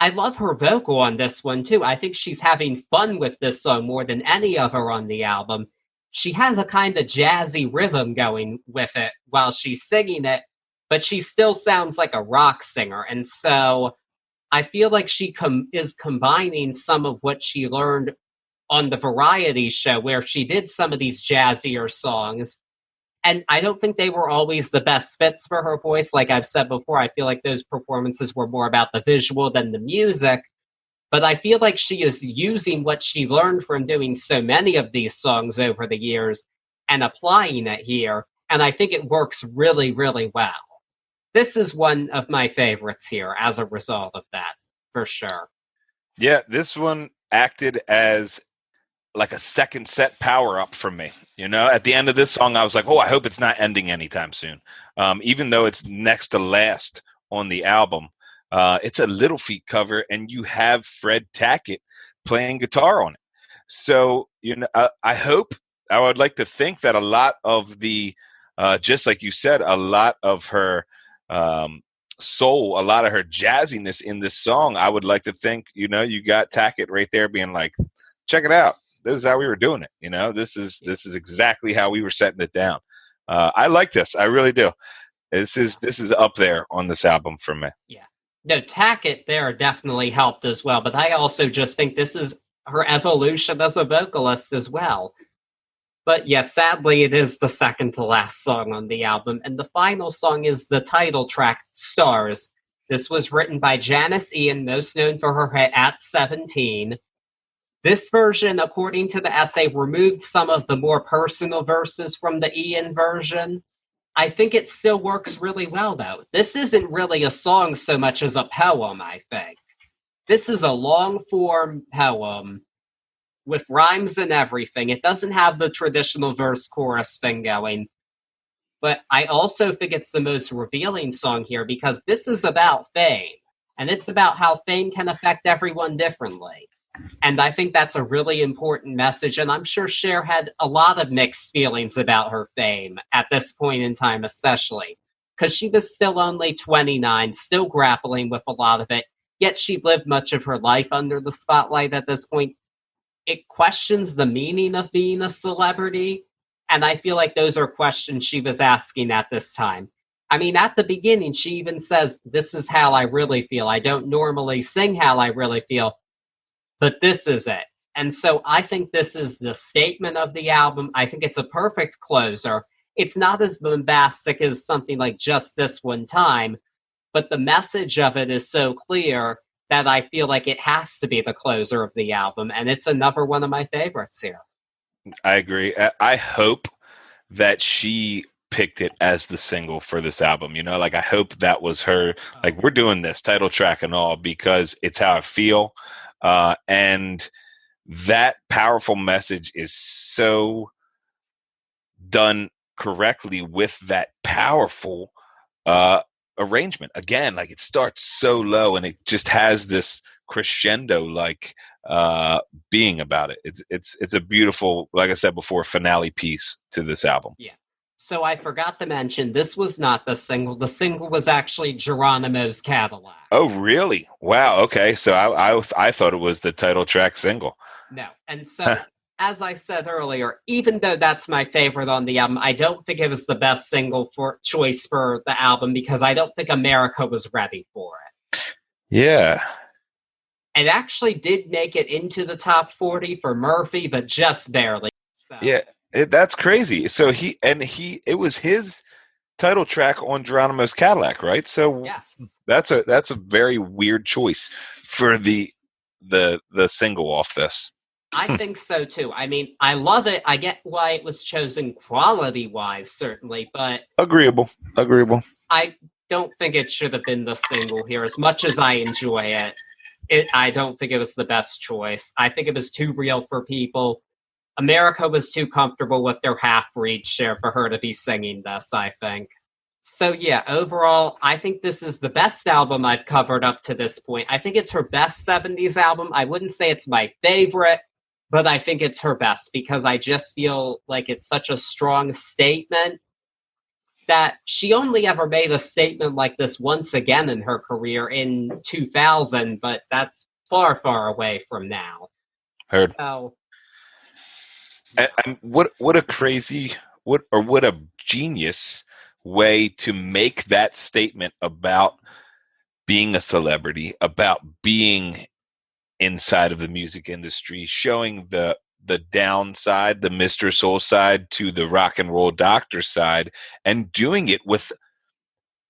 I love her vocal on this one, too. I think she's having fun with this song more than any of her on the album. She has a kind of jazzy rhythm going with it while she's singing it, but she still sounds like a rock singer. And so I feel like she is combining some of what she learned on the variety show, where she did some of these jazzier songs. And I don't think they were always the best fits for her voice. Like I've said before, I feel like those performances were more about the visual than the music. But I feel like she is using what she learned from doing so many of these songs over the years and applying it here. And I think it works really, really well. This is one of my favorites here as a result of that, for sure. Yeah, this one acted as like a second set power up for me. You know, at the end of this song, I was like, oh, I hope it's not ending anytime soon. Even though it's next to last on the album, it's a Little Feat cover, and you have Fred Tackett playing guitar on it. So, you know, I would like to think that a lot of the, just like you said, a lot of her soul, a lot of her jazziness in this song, I would like to think, you know, you got Tackett right there being like, check it out. This is how we were doing it. You know, this is exactly how we were setting it down. I like this. I really do. This is up there on this album for me. Yeah. No, Tackett there definitely helped as well, but I also just think this is her evolution as a vocalist as well. But yes, sadly, it is the second to last song on the album, and the final song is the title track, Stars. This was written by Janice Ian, most known for her hit At 17. This version, according to the essay, removed some of the more personal verses from the Ian version. I think it still works really well, though. This isn't really a song so much as a poem, I think. This is a long-form poem with rhymes and everything. It doesn't have the traditional verse-chorus thing going. But I also think it's the most revealing song here, because this is about fame. And it's about how fame can affect everyone differently. And I think that's a really important message. And I'm sure Cher had a lot of mixed feelings about her fame at this point in time, especially because she was still only 29, still grappling with a lot of it. Yet she lived much of her life under the spotlight at this point. It questions the meaning of being a celebrity. And I feel like those are questions she was asking at this time. I mean, at the beginning, she even says, this is how I really feel. I don't normally sing how I really feel, but this is it. And so I think this is the statement of the album. I think it's a perfect closer. It's not as bombastic as something like Just This One Time, but the message of it is so clear that I feel like it has to be the closer of the album. And it's another one of my favorites here. I agree. I hope that she picked it as the single for this album. You know, like I hope that was her, like we're doing this title track and all because it's how I feel. And that powerful message is so done correctly with that powerful arrangement. Again, like it starts so low and it just has this crescendo like being about it. It's a beautiful, like I said before, finale piece to this album. Yeah. So I forgot to mention, this was not the single. The single was actually Geronimo's Cadillac. Oh, really? Wow. Okay. So I thought it was the title track single. No. And so, as I said earlier, even though that's my favorite on the album, I don't think it was the best single choice for the album because I don't think America was ready for it. Yeah. It actually did make it into the top 40 for Murphy, but just barely. So. Yeah, that's crazy. So it was his title track on Geronimo's Cadillac, right? So yes. that's a very weird choice for the single off this. I think so too. I mean, I love it. I get why it was chosen quality-wise, certainly, but agreeable. I don't think it should have been the single here. As much as I enjoy it, I don't think it was the best choice. I think it was too real for people. America was too comfortable with their half-breed share for her to be singing this, I think. So yeah, overall, I think this is the best album I've covered up to this point. I think it's her best 70s album. I wouldn't say it's my favorite, but I think it's her best because I just feel like it's such a strong statement that she only ever made a statement like this once again in her career in 2000, but that's far, far away from now. Heard. So, and what a crazy, what a genius way to make that statement about being a celebrity, about being inside of the music industry, showing the downside, the Mr. Soul side to the rock and roll doctor side, and doing it with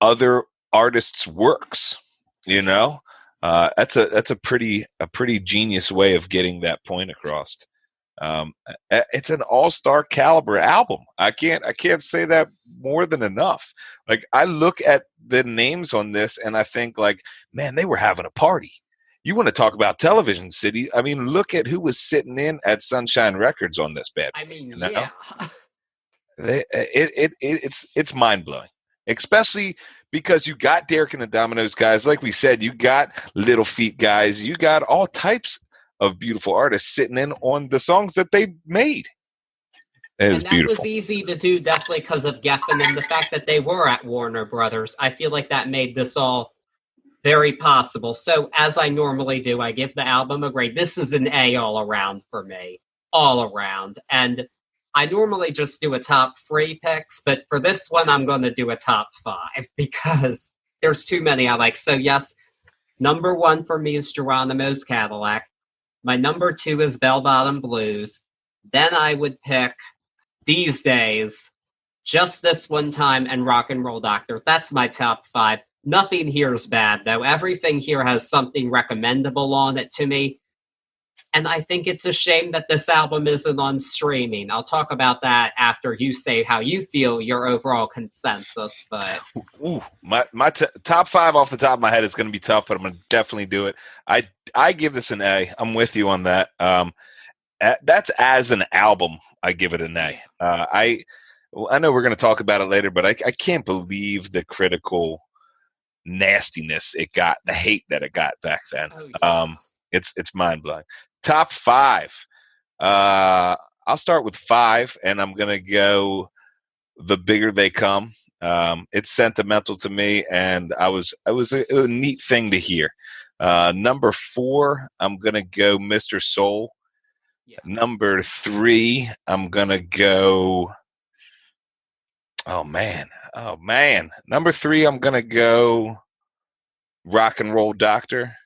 other artists' works. You know, that's a pretty genius way of getting that point across. It's an all-star caliber album. I can't say that more than enough. Like, I look at the names on this and I think, like, man, they were having a party. You want to talk about Television City? I mean, look at who was sitting in at Sunshine Records on this bad. I mean, you know? yeah. It's mind-blowing, especially because you got Derek and the Dominoes guys. Like we said, you got Little Feat guys. You got all types of beautiful artists sitting in on the songs that they made. It was beautiful. That was easy to do, definitely because of Geffen and the fact that they were at Warner Brothers. I feel like that made this all very possible. So, as I normally do, I give the album a grade. This is an A all around for me. All around. And I normally just do a top 3 picks, but for this one, I'm going to do a top 5 because there's too many I like. So, yes, number 1 for me is Geronimo's Cadillac. My number 2 is Bell Bottom Blues. Then I would pick These Days, Just This One Time, and Rock and Roll Doctor. That's my top 5. Nothing here is bad, though. Everything here has something recommendable on it to me. And I think it's a shame that this album isn't on streaming. I'll talk about that after you say how you feel your overall consensus. But my top 5 off the top of my head is going to be tough, but I'm going to definitely do it. I give this an A. I'm with you on that. That's as an album, I give it an A. I know we're going to talk about it later, but I can't believe the critical nastiness it got, the hate that it got back then. Oh, yeah. It's mind blowing. Top 5. I'll start with 5, and I'm gonna go The Bigger They Come. It's sentimental to me, and it was a neat thing to hear. Number 4, I'm gonna go Mr. Soul. Yeah. Number 3, I'm gonna go. Oh man. Number 3, I'm gonna go Rock and Roll Doctor.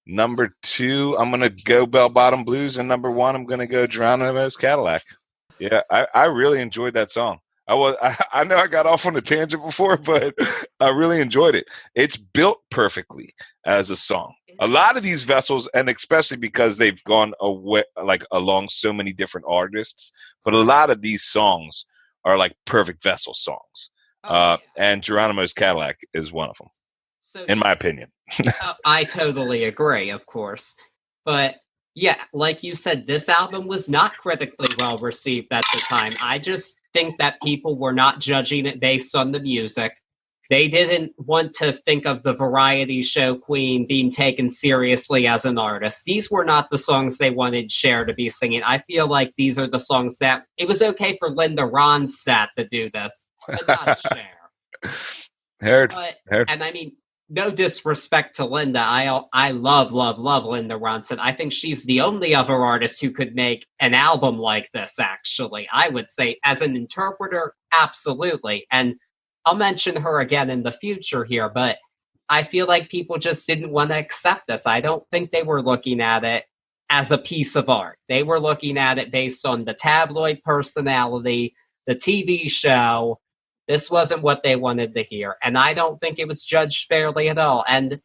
Number 2, I'm going to go Bell Bottom Blues. And number 1, I'm going to go Geronimo's Cadillac. Yeah, I really enjoyed that song. I know I got off on a tangent before, but I really enjoyed it. It's built perfectly as a song. A lot of these vessels, and especially because they've gone away, like along so many different artists, but a lot of these songs are like perfect vessel songs. And Geronimo's Cadillac is one of them, in my opinion. I totally agree, of course. But yeah, like you said, this album was not critically well received at the time. I just think that people were not judging it based on the music. They didn't want to think of the variety show queen being taken seriously as an artist. These were not the songs they wanted Cher to be singing. I feel like these are the songs that it was okay for Linda Ronstadt to do this, but not Cher. Heard. And I mean, no disrespect to Linda. I love Linda Ronstadt. I think she's the only other artist who could make an album like this, actually. I would say, as an interpreter, absolutely. And I'll mention her again in the future here, but I feel like people just didn't want to accept this. I don't think they were looking at it as a piece of art. They were looking at it based on the tabloid personality, the TV show. This wasn't what they wanted to hear. And I don't think it was judged fairly at all. And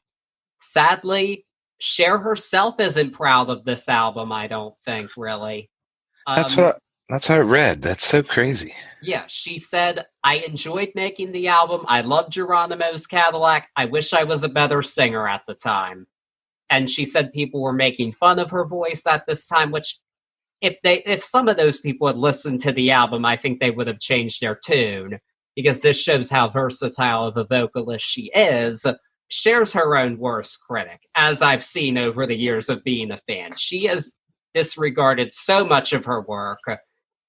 sadly, Cher herself isn't proud of this album, I don't think, really. That's what I read. That's so crazy. Yeah, she said, I enjoyed making the album. I loved Geronimo's Cadillac. I wish I was a better singer at the time. And she said people were making fun of her voice at this time, which if some of those people had listened to the album, I think they would have changed their tune, because this shows how versatile of a vocalist she is. Cher's her own worst critic, as I've seen over the years of being a fan. She has disregarded so much of her work.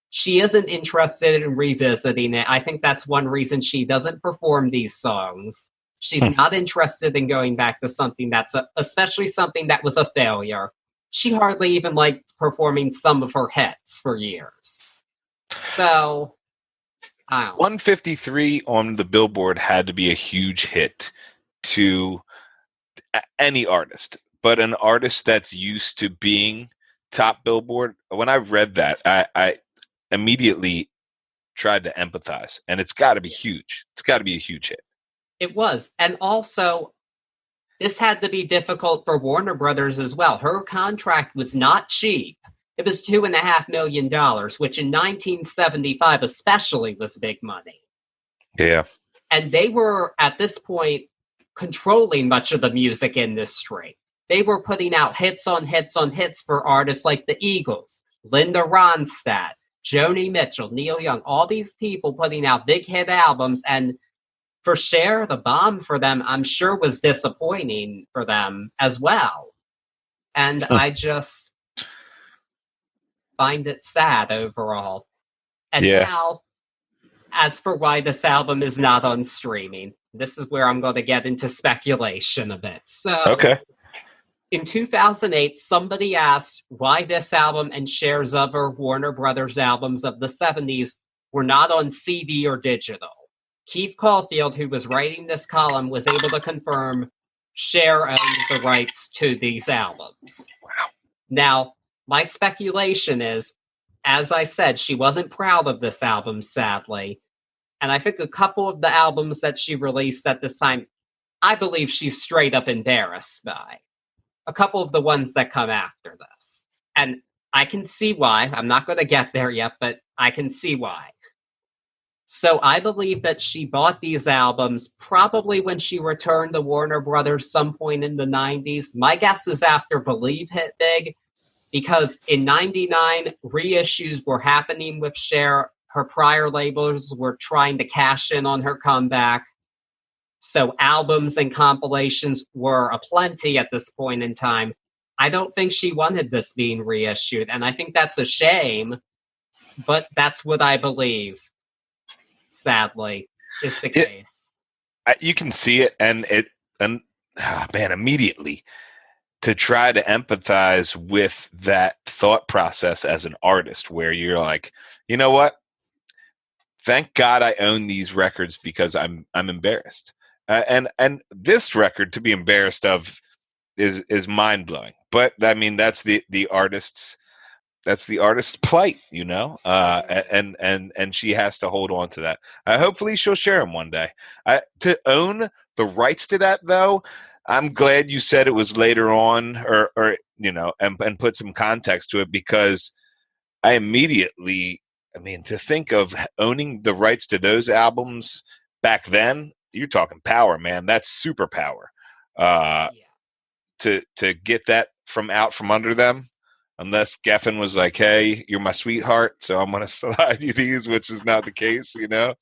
She isn't interested in revisiting it. I think that's one reason she doesn't perform these songs. She's not interested in going back to something especially something that was a failure. She hardly even liked performing some of her hits for years. So, I don't know. 153 on the Billboard had to be a huge hit to any artist, but an artist that's used to being top Billboard. When I read that, I immediately tried to empathize, and it's got to be huge. It's got to be a huge hit. It was. And also, this had to be difficult for Warner Brothers as well. Her contract was not cheap. It was $2.5 million, which in 1975 especially was big money. Yeah. And they were, at this point, controlling much of the music industry. They were putting out hits on hits on hits for artists like the Eagles, Linda Ronstadt, Joni Mitchell, Neil Young, all these people putting out big hit albums. And for Cher, the bomb for them, I'm sure, was disappointing for them as well. And I just find it sad overall. And now, as for why this album is not on streaming, this is where I'm going to get into speculation a bit. So, in 2008, somebody asked why this album and Cher's other Warner Brothers albums of the 70s were not on CD or digital. Keith Caulfield, who was writing this column, was able to confirm Cher owned the rights to these albums. Wow. Now, my speculation is, as I said, she wasn't proud of this album, sadly. And I think a couple of the albums that she released at this time, I believe she's straight up embarrassed by. A couple of the ones that come after this. And I can see why. I'm not going to get there yet, but I can see why. So I believe that she bought these albums probably when she returned to Warner Brothers some point in the 90s. My guess is after Believe hit big, because in 99, reissues were happening with Cher. Her prior labels were trying to cash in on her comeback. So albums and compilations were aplenty at this point in time. I don't think she wanted this being reissued, and I think that's a shame, but that's what I believe, sadly, is the case. You can see it, and immediately to try to empathize with that thought process as an artist, where you're like, you know what? Thank God I own these records because I'm embarrassed. And this record to be embarrassed of is mind blowing. But I mean, that's the artist's plight, you know. And she has to hold on to that. Hopefully, she'll share them one day. To own the rights to that, though, I'm glad you said it was later on, or you know, and put some context to it, because I immediately, I mean, to think of owning the rights to those albums back then, you're talking power, man. That's superpower. To get that from under them, unless Geffen was like, "Hey, you're my sweetheart, so I'm gonna slide you these," which is not the case, you know.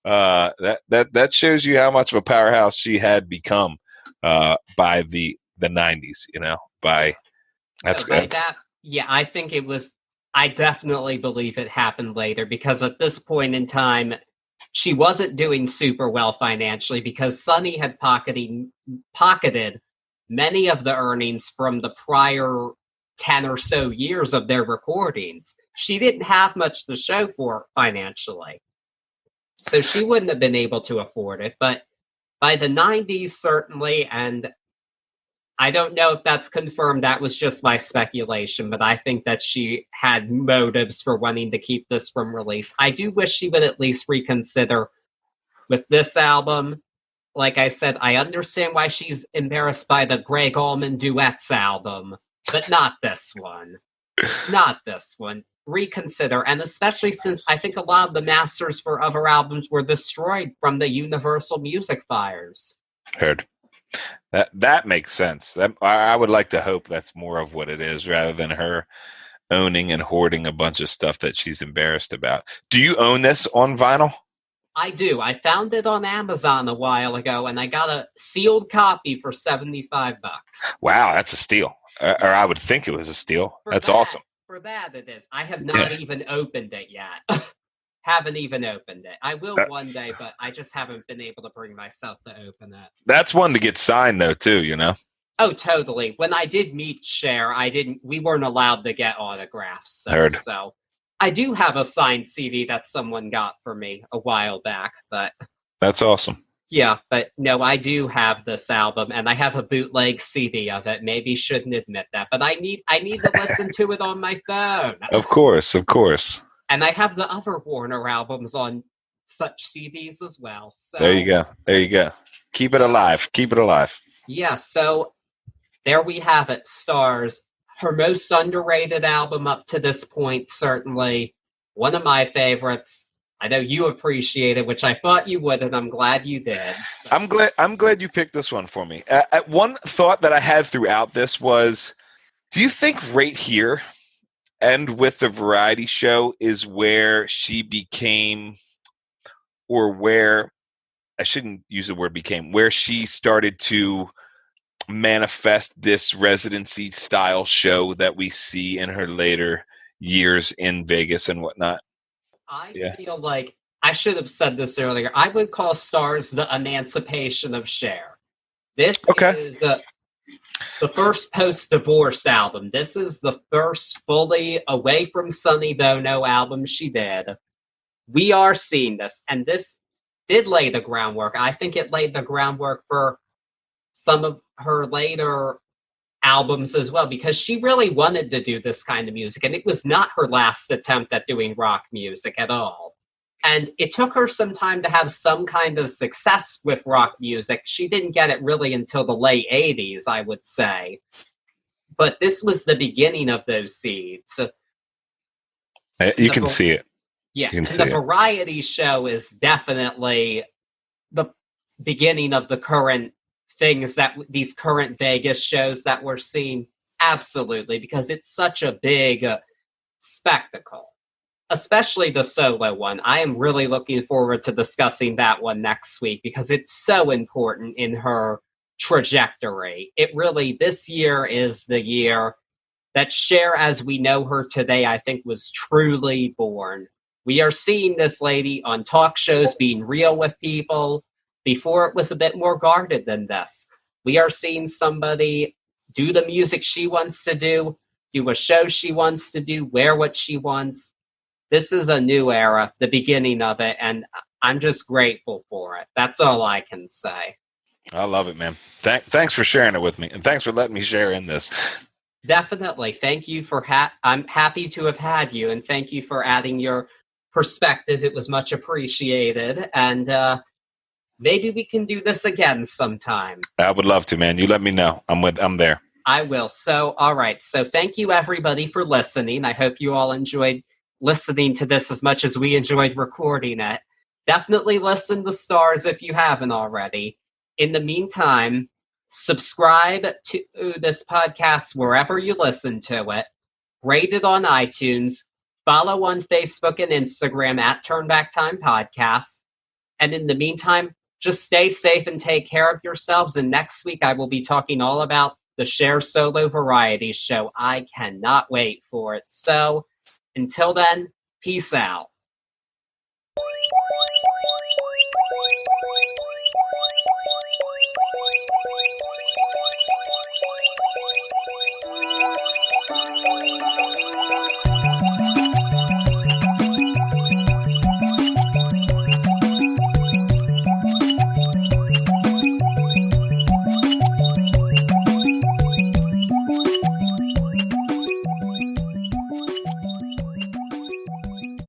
That shows you how much of a powerhouse she had become by the 90s, you know. I think it was. I definitely believe it happened later, because at this point in time, she wasn't doing super well financially, because Sonny had pocketed many of the earnings from the prior 10 or so years of their recordings. She didn't have much to show for financially, so she wouldn't have been able to afford it. But By the 90s, certainly, and I don't know if that's confirmed. That was just my speculation, but I think that she had motives for wanting to keep this from release. I do wish she would at least reconsider with this album. Like I said, I understand why she's embarrassed by the Greg Allman Duets album, but not this one. Not this one. Reconsider, and especially since I think a lot of the masters for other albums were destroyed from the Universal Music fires. Heard. That makes sense. I would like to hope that's more of what it is, rather than her owning and hoarding a bunch of stuff that she's embarrassed about. Do you own this on vinyl? I do. I found it on Amazon a while ago, and I got a sealed copy for $75. Wow, that's a steal. Or I would think it was a steal. That's awesome. For that, it is. I have not even opened it yet. Haven't even opened it. I will one day, but I just haven't been able to bring myself to open it. That's one to get signed, though, too, you know? Oh, totally. When I did meet Cher, we weren't allowed to get autographs. Heard. So I do have a signed CD that someone got for me a while back, but that's awesome. Yeah, but no, I do have this album, and I have a bootleg CD of it. Maybe shouldn't admit that, but I need to listen to it on my phone. Of course. And I have the other Warner albums on such CDs as well. So There you go. Keep it alive. Yeah, so there we have it, Stars. Her most underrated album up to this point, certainly. One of my favorites. I know you appreciate it, which I thought you would, and I'm glad you did. So. I'm glad you picked this one for me. One thought that I had throughout this was, do you think right here, and with the variety show, is where she became, or where, I shouldn't use the word became, where she started to manifest this residency style show that we see in her later years in Vegas and whatnot? I feel like, I should have said this earlier, I would call Stars the emancipation of Cher. This is the first post-divorce album. This is the first fully away from Sonny Bono album she did. We are seeing this, and this did lay the groundwork. I think it laid the groundwork for some of her later albums as well, because she really wanted to do this kind of music, and it was not her last attempt at doing rock music at all. And it took her some time to have some kind of success with rock music. She didn't get it really until the late 80s, I would say. But this was the beginning of those seeds. You can see it. Yeah, and the variety show is definitely the beginning of the current things that these current Vegas shows that we're seeing. Absolutely, because it's such a big spectacle, especially the solo one. I am really looking forward to discussing that one next week because it's so important in her trajectory. It really, this year is the year that Cher, as we know her today, I think was truly born. We are seeing this lady on talk shows being real with people. Before it was a bit more guarded than this. We are seeing somebody do the music she wants to do a show she wants to do, wear what she wants. This is a new era, the beginning of it, and I'm just grateful for it. That's all I can say. I love it, man. Thanks for sharing it with me, and thanks for letting me share in this. Definitely. Thank you for I'm happy to have had you, and thank you for adding your perspective. It was much appreciated, and maybe we can do this again sometime. I would love to, man. You let me know. I'm there. I will. So, all right. So thank you, everybody, for listening. I hope you all enjoyed listening to this as much as we enjoyed recording it. Definitely listen to Stars if you haven't already. In the meantime, subscribe to this podcast wherever you listen to it. Rate it on iTunes. Follow on Facebook and Instagram at Turnback Time Podcast. And in the meantime, just stay safe and take care of yourselves. And next week, I will be talking all about the Cher Solo Variety Show. I cannot wait for it. So until then, peace out.